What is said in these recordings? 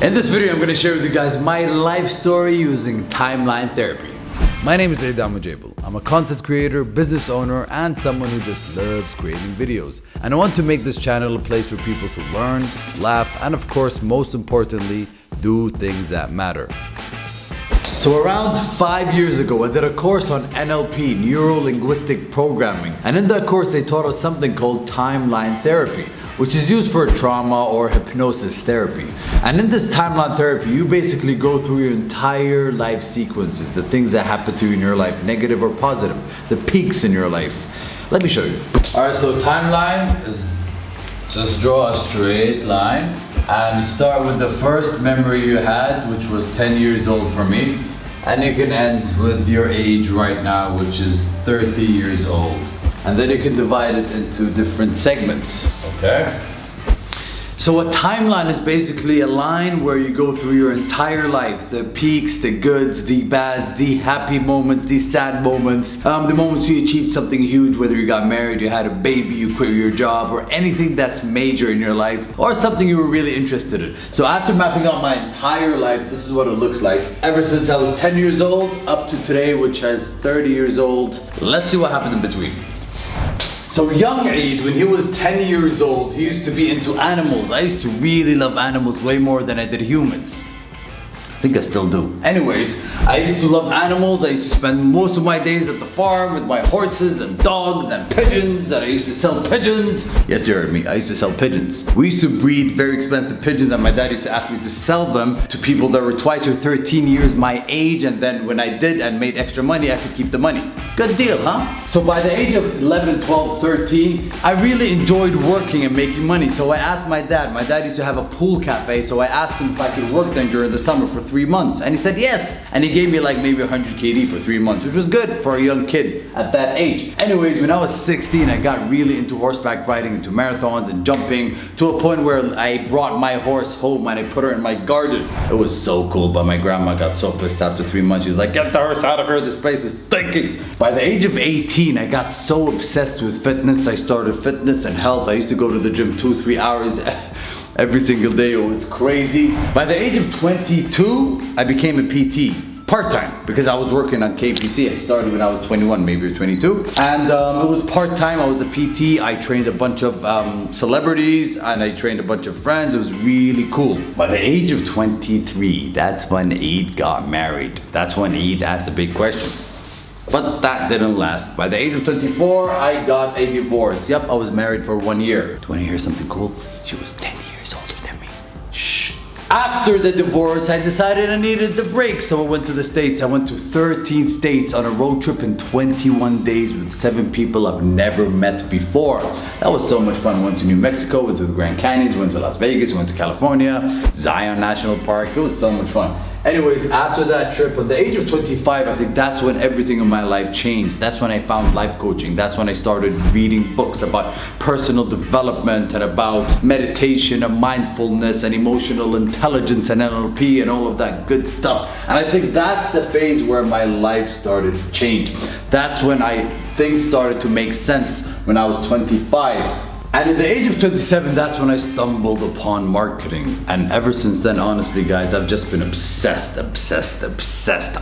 In this video, I'm going to share with you guys my life story using timeline therapy. My name is Aidan Mujabel. I'm a content creator, business owner, and someone who just loves creating videos. And I want to make this channel a place for people to learn, laugh, and of course, most importantly, do things that matter. So around 5 years ago, I did a course on NLP, Neuro-Linguistic Programming. And in that course, they taught us something called timeline therapy, which is used for trauma or hypnosis therapy. And in this timeline therapy, you basically go through your entire life sequences, the things that happen to you in your life, negative or positive, the peaks in your life. Let me show you. Alright, so timeline is just draw a straight line and start with the first memory you had, which was 10 years old for me. And you can end with your age right now, which is 30 years old. And then you can divide it into different segments, okay? So a timeline is basically a line where you go through your entire life, the peaks, the goods, the bads, the happy moments, the sad moments, the moments you achieved something huge, whether you got married, you had a baby, you quit your job, or anything that's major in your life, or something you were really interested in. So after mapping out my entire life, this is what it looks like. Ever since I was 10 years old up to today, which is 30 years old. Let's see what happened in between. So young Eid, when he was 10 years old, he used to be into animals. I used to really love animals way more than I did humans. I think I still do. Anyways, I used to love animals. I used to spend most of my days at the farm with my horses and dogs and pigeons, and I used to sell pigeons. Yes, you heard me, I used to sell pigeons. We used to breed very expensive pigeons, and my dad used to ask me to sell them to people that were twice or 13 years my age, and then when I did and made extra money, I could keep the money. Good deal, huh? So by the age of 11, 12, 13, I really enjoyed working and making money. So I asked my dad used to have a pool cafe, so I asked him if I could work then during the summer for 3 months. And he said yes. And he gave me like maybe 100 KD for 3 months, which was good for a young kid at that age. Anyways, when I was 16, I got really into horseback riding, into marathons and jumping, to a point where I brought my horse home and I put her in my garden. It was so cool, but my grandma got so pissed after 3 months. She was like, get the horse out of here, this place is stinking. By the age of 18, I got so obsessed with fitness. I started fitness and health. I used to go to the gym 2-3 hours every single day. It was crazy. By the age of 22, I became a PT. Part-time, because I was working on KPC. I started when I was 21, maybe 22. And it was part-time. I was a PT. I trained a bunch of celebrities and I trained a bunch of friends. It was really cool. By the age of 23, that's when Eid got married. That's when Eid asked the big question. But that didn't last. By the age of 24, I got a divorce. Yep, I was married for 1 year. Do you want to hear something cool? She was 10 years older than me. Shh. After the divorce, I decided I needed the break, so I went to the States. I went to 13 states on a road trip in 21 days with 7 people I've never met before. That was so much fun. Went to New Mexico, went to the Grand Canyons, went to Las Vegas, went to California, Zion National Park. It was so much fun. Anyways, after that trip, at the age of 25, I think that's when everything in my life changed. That's when I found life coaching. That's when I started reading books about personal development and about meditation and mindfulness and emotional intelligence and NLP and all of that good stuff. And I think that's the phase where my life started to change. That's when things started to make sense when I was 25. And at the age of 27, that's when I stumbled upon marketing. And ever since then, honestly guys, I've just been obsessed.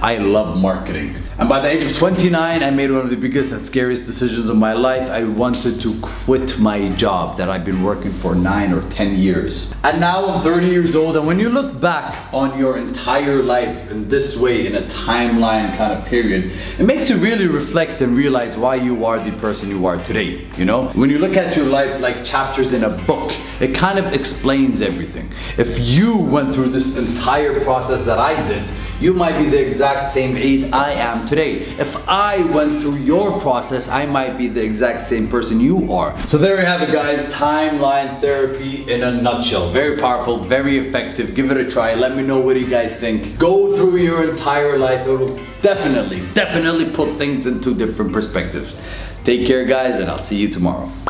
I love marketing. And by the age of 29, I made one of the biggest and scariest decisions of my life. I wanted to quit my job that I've been working for 9 or 10 years. And now I'm 30 years old, and when you look back on your entire life in this way, in a timeline kind of period, it makes you really reflect and realize why you are the person you are today, you know? When you look at your life like chapters in a book, it kind of explains everything. If you went through this entire process that I did, you might be the exact same age I am today. If I went through your process, I might be the exact same person you are. So there you have it guys, timeline therapy in a nutshell. Very powerful, very effective. Give it a try. Let me know what you guys think. Go through your entire life. It will definitely put things into different perspectives. Take care guys, and I'll see you tomorrow.